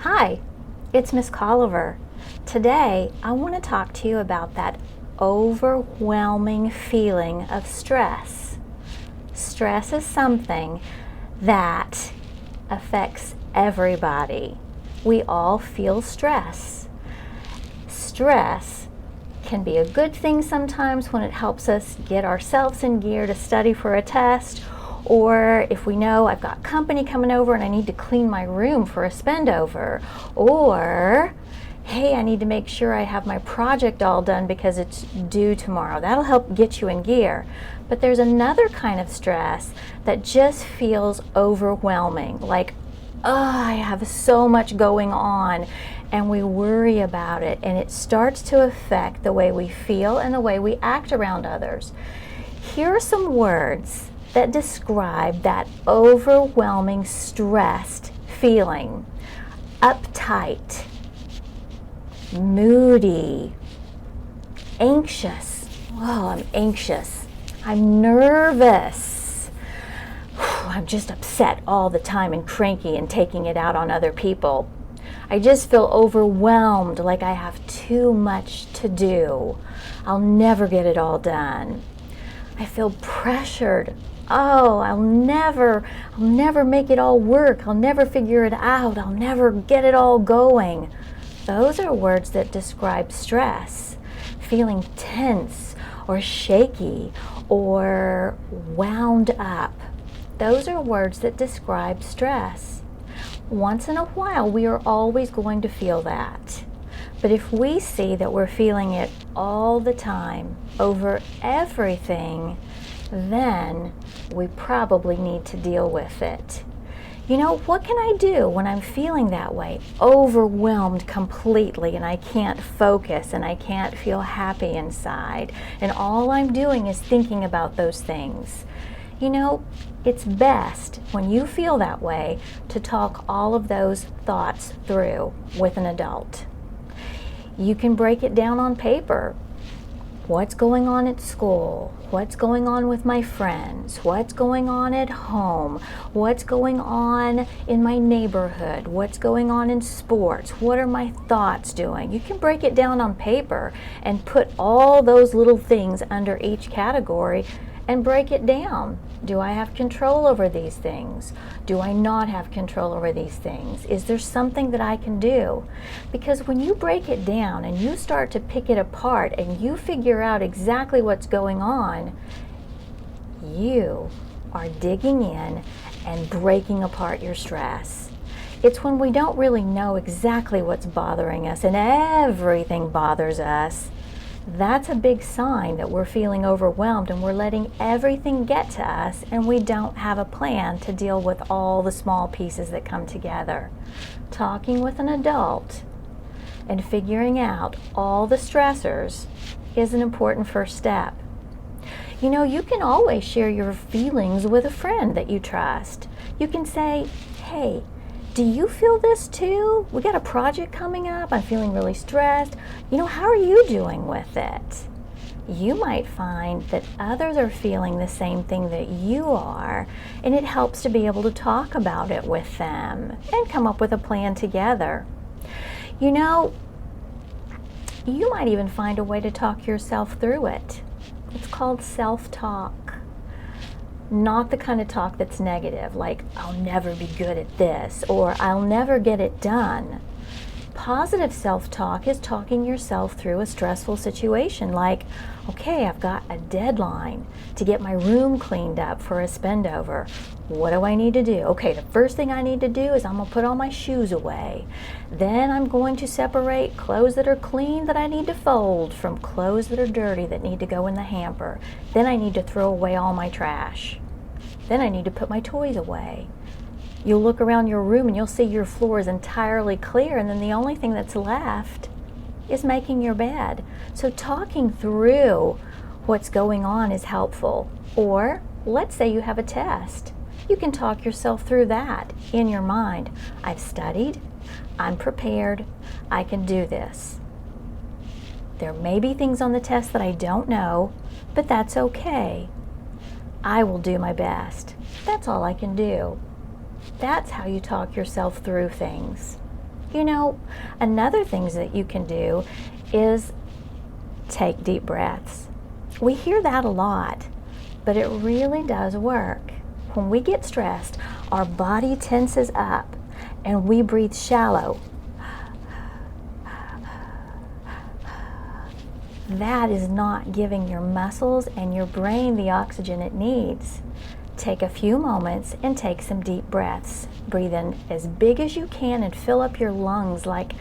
Hi, it's Miss Colliver. Today, I want to talk to you about that overwhelming feeling of stress. Stress is something that affects everybody. We all feel stress. Stress can be a good thing sometimes when it helps us get ourselves in gear to study for a test, or if we know I've got company coming over and I need to clean my room for a spend over, or hey, I need to make sure I have my project all done because it's due tomorrow. That'll help get you in gear. But there's another kind of stress that just feels overwhelming, like, oh, I have so much going on, and we worry about it, and it starts to affect the way we feel and the way we act around others. Here are some words that describe that overwhelming, stressed feeling. Uptight, moody, anxious. Oh, I'm anxious. I'm nervous. I'm just upset all the time and cranky and taking it out on other people. I just feel overwhelmed, like I have too much to do. I'll never get it all done. I feel pressured. Oh, I'll never make it all work. I'll never figure it out. I'll never get it all going. Those are words that describe stress. Feeling tense or shaky or wound up. Those are words that describe stress. Once in a while, we are always going to feel that. But if we see that we're feeling it all the time, over everything, then we probably need to deal with it. You know, what can I do when I'm feeling that way, overwhelmed completely, and I can't focus and I can't feel happy inside, and all I'm doing is thinking about those things? You know, it's best when you feel that way to talk all of those thoughts through with an adult. You can break it down on paper. What's going on at school? What's going on with my friends? What's going on at home? What's going on in my neighborhood? What's going on in sports? What are my thoughts doing? You can break it down on paper and put all those little things under each category and break it down. Do I have control over these things? Do I not have control over these things? Is there something that I can do? Because when you break it down and you start to pick it apart and you figure out exactly what's going on, you are digging in and breaking apart your stress. It's when we don't really know exactly what's bothering us and everything bothers us. That's a big sign that we're feeling overwhelmed and we're letting everything get to us and we don't have a plan to deal with all the small pieces that come together. Talking with an adult and figuring out all the stressors is an important first step. You know, you can always share your feelings with a friend that you trust. You can say, hey, do you feel this too? We got a project coming up. I'm feeling really stressed. You know, how are you doing with it? You might find that others are feeling the same thing that you are, and it helps to be able to talk about it with them and come up with a plan together. You know, you might even find a way to talk yourself through it. It's called self-talk. Not the kind of talk that's negative, like, I'll never be good at this, or I'll never get it done. Positive self-talk is talking yourself through a stressful situation, like, okay, I've got a deadline to get my room cleaned up for a spend over. What do I need to do? Okay, the first thing I need to do is I'm going to put all my shoes away. Then I'm going to separate clothes that are clean that I need to fold from clothes that are dirty that need to go in the hamper. Then I need to throw away all my trash. Then I need to put my toys away. You'll look around your room and you'll see your floor is entirely clear, and then the only thing that's left is making your bed. So talking through what's going on is helpful. Or let's say you have a test. You can talk yourself through that in your mind. I've studied, I'm prepared, I can do this. There may be things on the test that I don't know, but that's okay. I will do my best. That's all I can do. That's how you talk yourself through things. You know, another thing that you can do is take deep breaths. We hear that a lot, but it really does work. When we get stressed, our body tenses up and we breathe shallow. That is not giving your muscles and your brain the oxygen it needs. Take a few moments and take some deep breaths. Breathe in as big as you can and fill up your lungs, like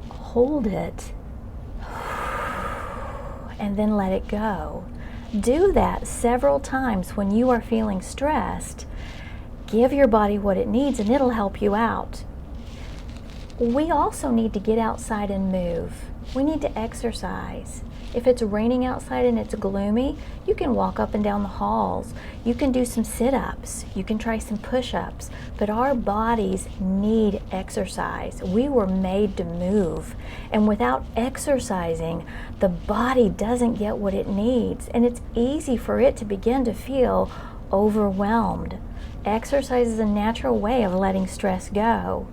hold it and then let it go. Do that several times when you are feeling stressed. Give your body what it needs and it'll help you out. We also need to get outside and move. We need to exercise. If it's raining outside and it's gloomy, you can walk up and down the halls. You can do some sit-ups. You can try some push-ups. But our bodies need exercise. We were made to move. And without exercising, the body doesn't get what it needs. And it's easy for it to begin to feel overwhelmed. Exercise is a natural way of letting stress go.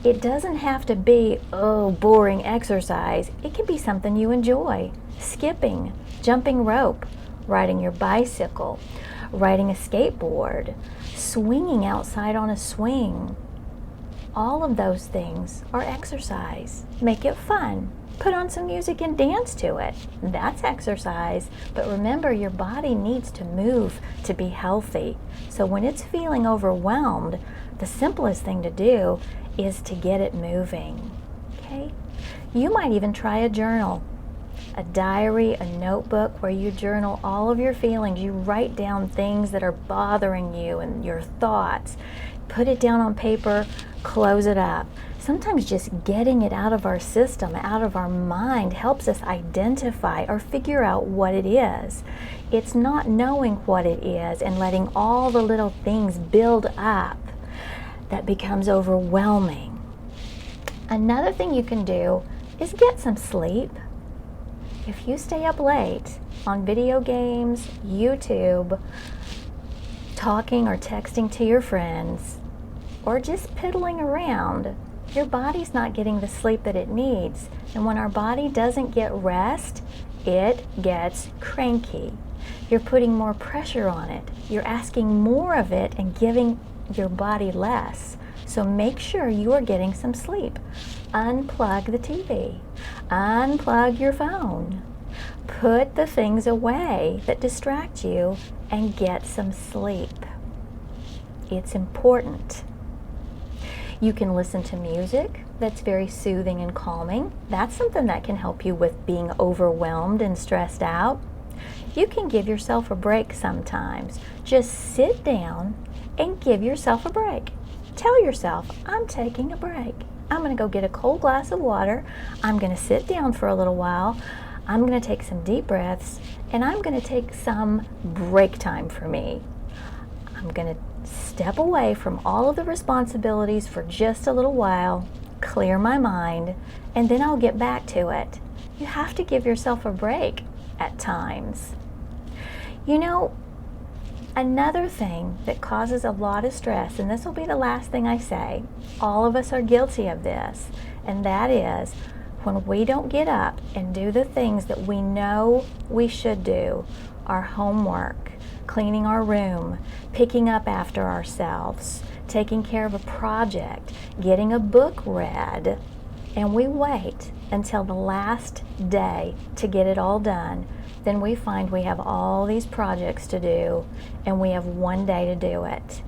It doesn't have to be, boring exercise. It can be something you enjoy. Skipping, jumping rope, riding your bicycle, riding a skateboard, swinging outside on a swing. All of those things are exercise. Make it fun. Put on some music and dance to it. That's exercise. But remember, your body needs to move to be healthy. So when it's feeling overwhelmed, the simplest thing to do is to get it moving. Okay? You might even try a journal, a diary, a notebook where you journal all of your feelings. You write down things that are bothering you and your thoughts. Put it down on paper, close it up. Sometimes just getting it out of our system, out of our mind, helps us identify or figure out what it is. It's not knowing what it is and letting all the little things build up that becomes overwhelming. Another thing you can do is get some sleep. If you stay up late on video games, YouTube, talking or texting to your friends, or just piddling around, your body's not getting the sleep that it needs. And when our body doesn't get rest, it gets cranky. You're putting more pressure on it. You're asking more of it and giving your body less. So make sure you are getting some sleep. Unplug the TV. Unplug your phone. Put the things away that distract you and get some sleep. It's important. You can listen to music that's very soothing and calming. That's something that can help you with being overwhelmed and stressed out. You can give yourself a break sometimes. Just sit down and give yourself a break. Tell yourself, I'm taking a break. I'm going to go get a cold glass of water. I'm going to sit down for a little while. I'm going to take some deep breaths, and I'm going to take some break time for me. I'm going to step away from all of the responsibilities for just a little while, clear my mind, and then I'll get back to it. You have to give yourself a break at times. You know, another thing that causes a lot of stress, and this will be the last thing I say, all of us are guilty of this, and that is when we don't get up and do the things that we know we should do, our homework, cleaning our room, picking up after ourselves, taking care of a project, getting a book read, and we wait until the last day to get it all done, then we find we have all these projects to do and we have one day to do it.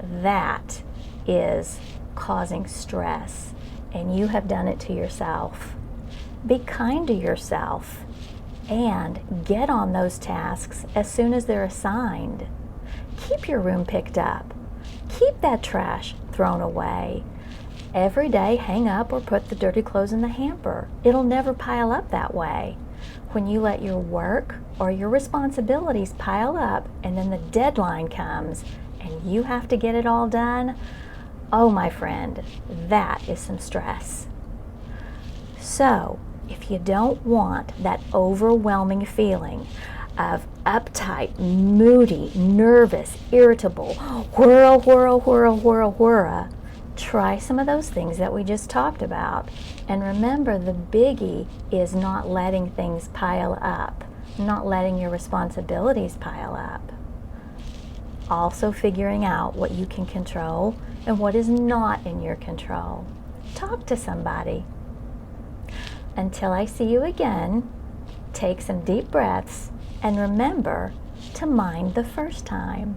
That is causing stress, and you have done it to yourself. Be kind to yourself and get on those tasks as soon as they're assigned. Keep your room picked up. Keep that trash thrown away. Every day, hang up or put the dirty clothes in the hamper. It'll never pile up that way. When you let your work or your responsibilities pile up and then the deadline comes and you have to get it all done, oh my friend, that is some stress. So, if you don't want that overwhelming feeling of uptight, moody, nervous, irritable, whirl, whirl, whirl, whirl, whirl, try some of those things that we just talked about. And remember, the biggie is not letting things pile up, not letting your responsibilities pile up. Also figuring out what you can control and what is not in your control. Talk to somebody. Until I see you again, take some deep breaths and remember to mind the first time.